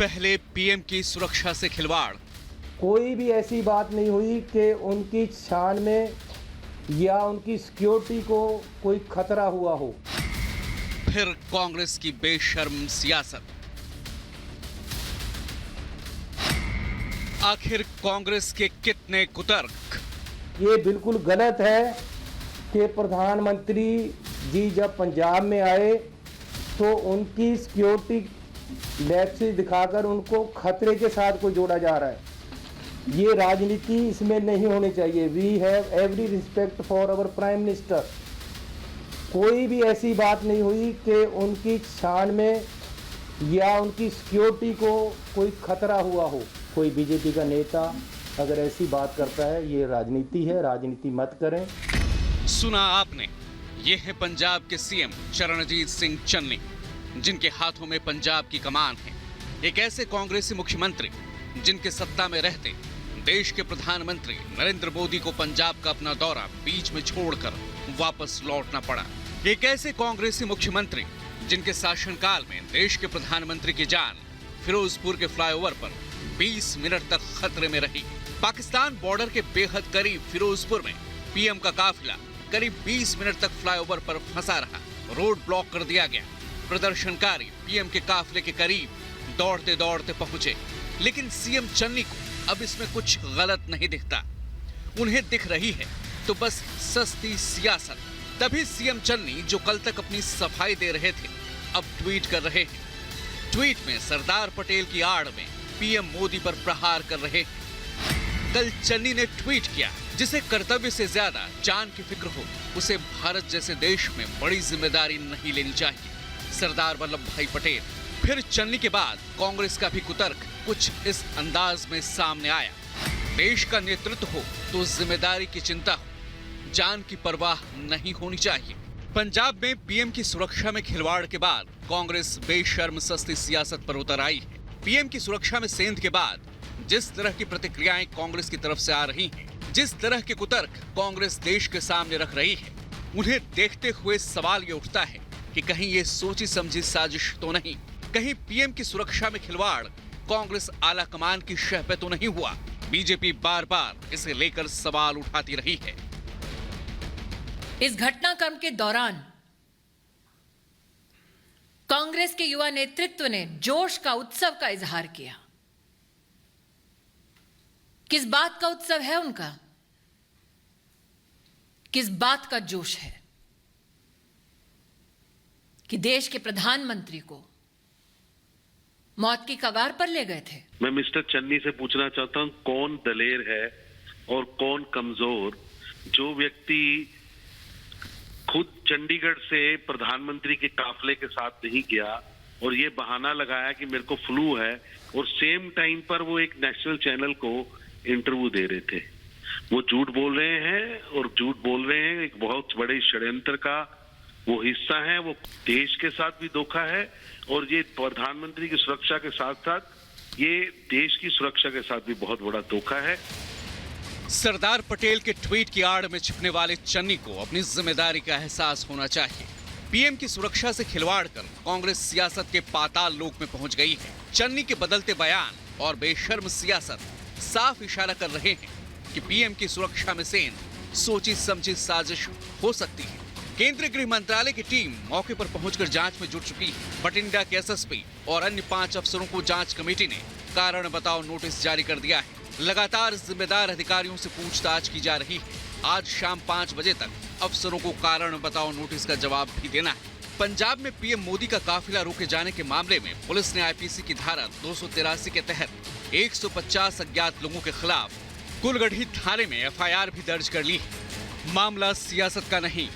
पहले पीएम की सुरक्षा से खिलवाड़। कोई भी ऐसी बात नहीं हुई कि उनकी शान में या उनकी सिक्योरिटी को कोई खतरा हुआ हो। फिर कांग्रेस की बेशर्म सियासत। आखिर कांग्रेस के कितने कुतर्क। ये बिल्कुल गलत है कि प्रधानमंत्री जी जब पंजाब में आए तो उनकी सिक्योरिटी लैप्स दिखाकर उनको खतरे के साथ को जोड़ा जा रहा है। ये राजनीति इसमें नहीं होनी चाहिए। We have every respect for our prime minister. कोई भी ऐसी बात नहीं हुई कि उनकी शान में या उनकी सिक्योरिटी को कोई खतरा हुआ हो। कोई बीजेपी का नेता अगर ऐसी बात करता है, ये राजनीति है, राजनीति मत करें। सुना आपने, ये है पंजाब के सीएम चरणजीत सिंह चन्नी, जिनके हाथों में पंजाब की कमान है। एक ऐसे कांग्रेसी मुख्यमंत्री जिनके सत्ता में रहते देश के प्रधानमंत्री नरेंद्र मोदी को पंजाब का अपना दौरा बीच में छोड़कर वापस लौटना पड़ा। एक ऐसे कांग्रेसी मुख्यमंत्री जिनके शासनकाल में देश के प्रधानमंत्री की जान फिरोजपुर के फ्लाईओवर पर 20 मिनट तक खतरे में रही। पाकिस्तान बॉर्डर के बेहद करीब फिरोजपुर में पीएम का काफिला करीब 20 मिनट तक फ्लाईओवर पर फंसा रहा। रोड ब्लॉक कर दिया गया। प्रदर्शनकारी पीएम के काफिले के करीब दौड़ते दौड़ते पहुंचे, लेकिन सीएम चन्नी को अब इसमें कुछ गलत नहीं दिखता। उन्हें दिख रही है तो बस सस्ती सियासत। तभी सीएम चन्नी, जो कल तक अपनी सफाई दे रहे थे, अब ट्वीट कर रहे हैं। ट्वीट में सरदार पटेल की आड़ में पीएम मोदी पर प्रहार कर रहे हैं। कल चन्नी ने ट्वीट किया, जिसे कर्तव्य से ज्यादा जान की फिक्र हो, उसे भारत जैसे देश में बड़ी जिम्मेदारी नहीं लेनी चाहिए। सरदार वल्लभ भाई पटेल। फिर चन्नी के बाद कांग्रेस का भी कुतर्क कुछ इस अंदाज में सामने आया। देश का नेतृत्व हो तो जिम्मेदारी की चिंता हो, जान की परवाह नहीं होनी चाहिए। पंजाब में पीएम की सुरक्षा में खिलवाड़ के बाद कांग्रेस बेशर्म सस्ती सियासत पर उतर आई है। पीएम की सुरक्षा में सेंध के बाद जिस तरह की प्रतिक्रियाएं कांग्रेस की तरफ से आ रही हैं, जिस तरह के कुतर्क कांग्रेस देश के सामने रख रही है, उन्हें देखते हुए सवाल ये उठता है कि कहीं ये सोची समझी साजिश तो नहीं, कहीं पीएम की सुरक्षा में खिलवाड़ कांग्रेस आला कमान की शह पे तो नहीं हुआ। बीजेपी बार बार इसे लेकर सवाल उठाती रही है। इस घटनाक्रम के दौरान कांग्रेस के युवा नेतृत्व ने जोश का उत्सव का इजहार किया। किस बात का उत्सव है उनका? किस बात का जोश है कि देश के प्रधानमंत्री को मौत की कगार पर ले गए थे? मैं मिस्टर चन्नी से पूछना चाहता हूं, कौन दलेर है और कौन कमजोर, जो व्यक्ति खुद चंडीगढ़ से प्रधानमंत्री के काफले के साथ नहीं गया और ये बहाना लगाया कि मेरे को फ्लू है, और सेम टाइम पर वो एक नेशनल चैनल को इंटरव्यू दे रहे थे। वो झूठ बोल रहे हैं, और झूठ बोल रहे हैं एक बहुत बड़े षड्यंत्र का वो हिस्सा है। वो देश के साथ भी धोखा है, और ये प्रधानमंत्री की सुरक्षा के साथ साथ ये देश की सुरक्षा के साथ भी बहुत बड़ा धोखा है। सरदार पटेल के ट्वीट की आड़ में छिपने वाले चन्नी को अपनी जिम्मेदारी का एहसास होना चाहिए। पीएम की सुरक्षा से खिलवाड़ कर कांग्रेस सियासत के पाताल लोक में पहुंच गई है। चन्नी के बदलते बयान और बेशर्म सियासत साफ इशारा कर रहे हैं कि पीएम की सुरक्षा में सेंध सोची समझी साजिश हो सकती है। केंद्रीय गृह मंत्रालय की टीम मौके पर पहुंचकर जांच में जुट चुकी है। बठिंडा के एसएसपी और अन्य 5 अफसरों को जांच कमेटी ने कारण बताओ नोटिस जारी कर दिया है। लगातार जिम्मेदार अधिकारियों से पूछताछ की जा रही है। आज शाम 5 बजे तक अफसरों को कारण बताओ नोटिस का जवाब भी देना है। पंजाब में पीएम मोदी का काफिला रोके जाने के मामले में पुलिस ने आईपीसी की धारा 283 के तहत 150 अज्ञात लोगों के खिलाफ कुलगढ़ी थाने में एफआईआर भी दर्ज कर ली है। मामला सियासत का नहीं,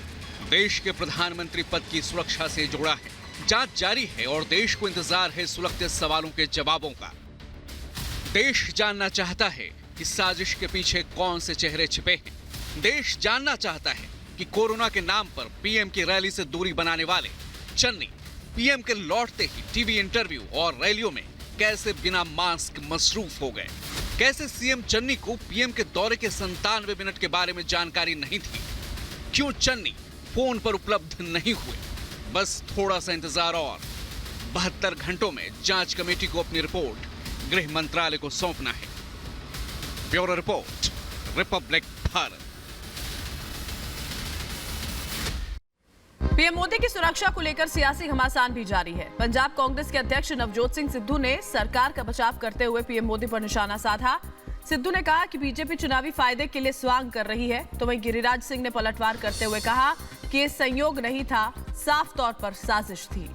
देश के प्रधानमंत्री पद की सुरक्षा से जुड़ा है। जांच जारी है और देश को इंतजार है सुलगते सवालों के जवाबों का। देश जानना चाहता है कि साजिश के पीछे कौन से चेहरे छिपे हैं। देश जानना चाहता है कि कोरोना के नाम पर पीएम की रैली से दूरी बनाने वाले चन्नी पीएम के लौटते ही टीवी इंटरव्यू और रैलियों में कैसे बिना मास्क मसरूफ हो गए। कैसे सीएम चन्नी को पीएम के दौरे के 97 मिनट के बारे में जानकारी नहीं थी। क्यों चन्नी फोन पर उपलब्ध नहीं हुए। बस थोड़ा सा इंतजार और 72 घंटों में जांच कमेटी को अपनी रिपोर्ट गृह मंत्रालय को सौंपना है। Bureau report, Republic Bharat. PM Modi की सुरक्षा को लेकर सियासी घमासान भी जारी है। पंजाब कांग्रेस के अध्यक्ष नवजोत सिंह सिद्धू ने सरकार का बचाव करते हुए पीएम मोदी पर निशाना साधा। सिद्धू ने कहा कि बीजेपी चुनावी फायदे के लिए स्वांग कर रही है, तो वहीं गिरिराज सिंह ने पलटवार करते हुए कहा कि ये संयोग नहीं था, साफ तौर पर साजिश थी।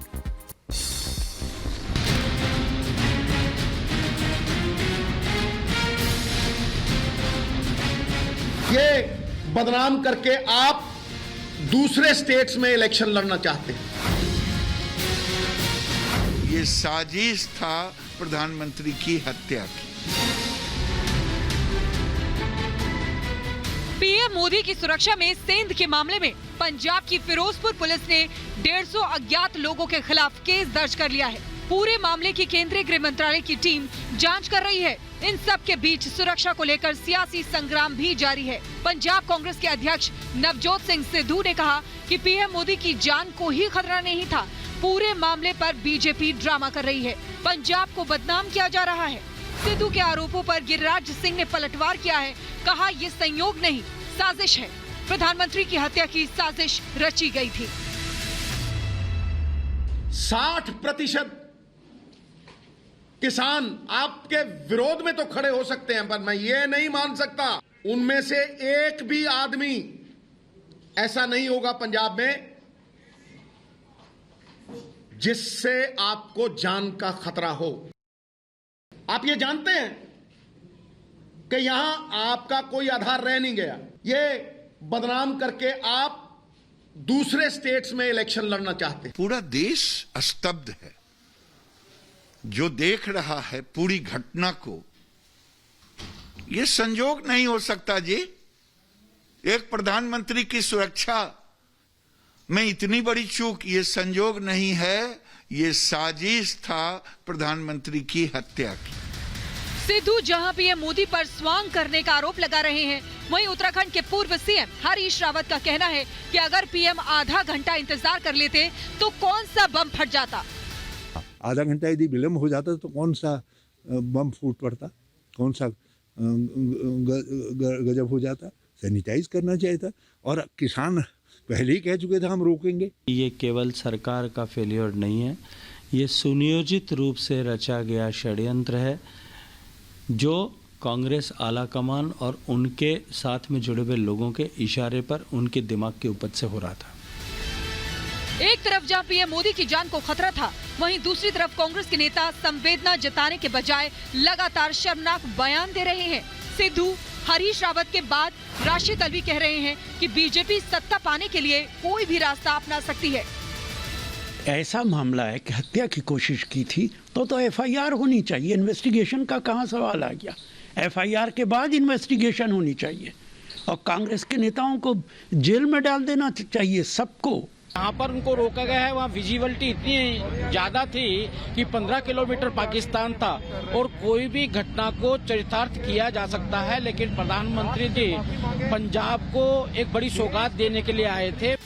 ये बदनाम करके आप दूसरे स्टेट्स में इलेक्शन लड़ना चाहते हैं। ये साजिश था प्रधानमंत्री की हत्या की। पीएम मोदी की सुरक्षा में सेंध के मामले में पंजाब की फिरोजपुर पुलिस ने 150 अज्ञात लोगों के खिलाफ केस दर्ज कर लिया है। पूरे मामले की केंद्रीय गृह मंत्रालय की टीम जांच कर रही है। इन सब के बीच सुरक्षा को लेकर सियासी संग्राम भी जारी है। पंजाब कांग्रेस के अध्यक्ष नवजोत सिंह सिद्धू ने कहा कि पीएम मोदी की जान को ही खतरा नहीं था, पूरे मामले पर बीजेपी ड्रामा कर रही है, पंजाब को बदनाम किया जा रहा है। सिद्धू के आरोपों पर गिरिराज सिंह ने पलटवार किया है, कहा ये संयोग नहीं, साजिश है। प्रधानमंत्री की हत्या की साजिश रची गई थी। 60% किसान आपके विरोध में तो खड़े हो सकते हैं, पर मैं ये नहीं मान सकता उनमें से एक भी आदमी ऐसा नहीं होगा पंजाब में जिससे आपको जान का खतरा हो। आप ये जानते हैं कि यहां आपका कोई आधार रह नहीं गया। ये बदनाम करके आप दूसरे स्टेट्स में इलेक्शन लड़ना चाहते हैं। पूरा देश स्तब्ध है, जो देख रहा है पूरी घटना को। यह संयोग नहीं हो सकता जी, एक प्रधानमंत्री की सुरक्षा में इतनी बड़ी चूक, ये संयोग नहीं है, ये साजिश था प्रधानमंत्री की हत्या की। सिद्धू जहां पीएम मोदी पर स्वांग करने का आरोप लगा रहे हैं, वहीं उत्तराखंड के पूर्व सीएम हरीश रावत का कहना है कि अगर पीएम आधा घंटा इंतजार कर लेते तो कौन सा बम फट जाता। आधा घंटा यदि विलम्ब हो जाता तो कौन सा बम फूट पड़ता, कौन सा गजब हो जाता। सैनिटाइज करना चाहिए था, और किसान पहले ही कह चुके थे हम रोकेंगे। ये केवल सरकार का फेलियर नहीं है, ये सुनियोजित रूप से रचा गया षड्यंत्र है जो कांग्रेस आलाकमान और उनके साथ में जुड़े हुए लोगों के इशारे पर उनके दिमाग की उपज से हो रहा था। एक तरफ जहां पीएम मोदी की जान को खतरा था, वहीं दूसरी तरफ कांग्रेस के नेता संवेदना जताने के बजाय लगातार शर्मनाक बयान दे रहे हैं। सिद्धू, हरीश रावत के बाद राशिद अल्वी कह रहे हैं कि बीजेपी सत्ता पाने के लिए कोई भी रास्ता अपना सकती है। ऐसा मामला है कि हत्या की कोशिश की थी तो एफआईआर होनी चाहिए, इन्वेस्टिगेशन का कहां सवाल आ गया। एफआईआर के बाद इन्वेस्टिगेशन होनी चाहिए और कांग्रेस के नेताओं को जेल में डाल देना चाहिए सबको। यहाँ पर उनको रोका गया है, वहाँ विजिबिलिटी इतनी ज्यादा थी कि 15 किलोमीटर पाकिस्तान था और कोई भी घटना को चरितार्थ किया जा सकता है, लेकिन प्रधानमंत्री जी पंजाब को एक बड़ी सौगात देने के लिए आए थे।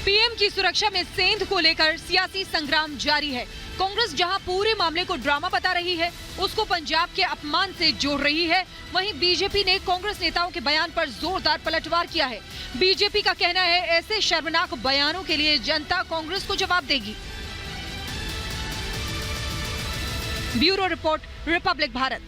पीएम की सुरक्षा में सेंध को लेकर सियासी संग्राम जारी है। कांग्रेस जहां पूरे मामले को ड्रामा बता रही है, उसको पंजाब के अपमान से जोड़ रही है, वहीं बीजेपी ने कांग्रेस नेताओं के बयान पर जोरदार पलटवार किया है। बीजेपी का कहना है ऐसे शर्मनाक बयानों के लिए जनता कांग्रेस को जवाब देगी। Bureau report, Republic Bharat.